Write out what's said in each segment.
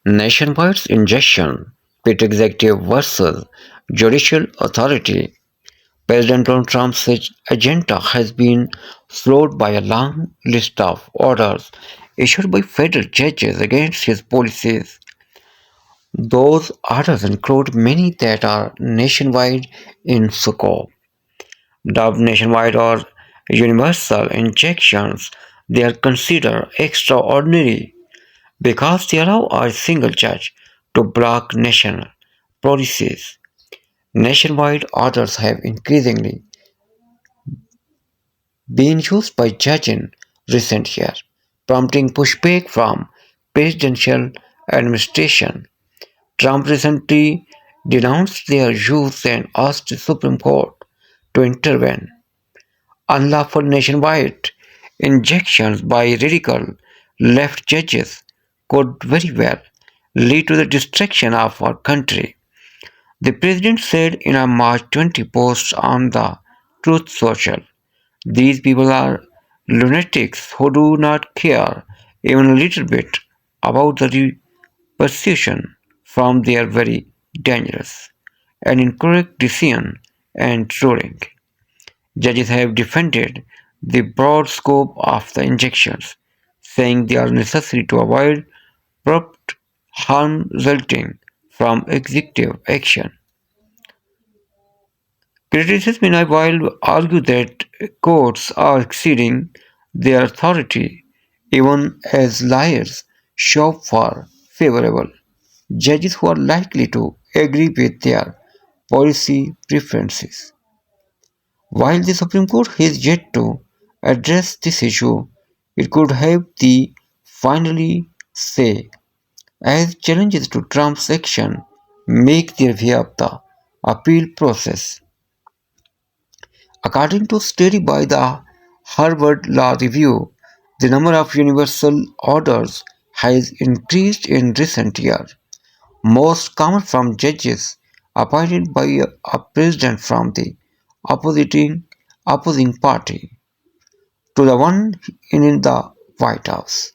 Nationwide injection, pit executive versus judicial authority. President Donald Trump's agenda has been flawed by a long list of orders issued by federal judges against his policies. Those orders include many that are nationwide in scope. Dubbed nationwide or universal injections, they are considered extraordinary because they allow a single judge to block national policies. Nationwide orders have increasingly been used by judges in recent years, prompting pushback from presidential administration. Trump recently denounced their use and asked the Supreme Court to intervene. Unlawful nationwide injections by radical left judges could very well lead to the destruction of our country. The president said in a March 20 post on the Truth Social. These people are lunatics who do not care even a little bit about the repercussion from their very dangerous and incorrect decision and ruling. Judges have defended the broad scope of the injections, saying they are necessary to avoid abrupt harm resulting from executive action. Critics meanwhile argue that courts are exceeding their authority even as liars shop for favorable judges who are likely to agree with their policy preferences. While the Supreme Court has yet to address this issue, it could have the finally say as challenges to Trump's action make their way up the appeal process. According to a study by the Harvard Law Review, the number of universal orders has increased in recent years, most common from judges appointed by a president from the opposing, opposing party to the one in the White House.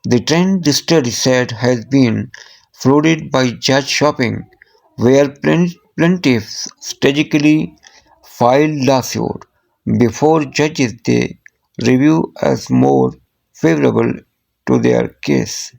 The trend, the study said, has been flooded by judge shopping, where plaintiffs strategically file lawsuits before judges they review as more favorable to their case.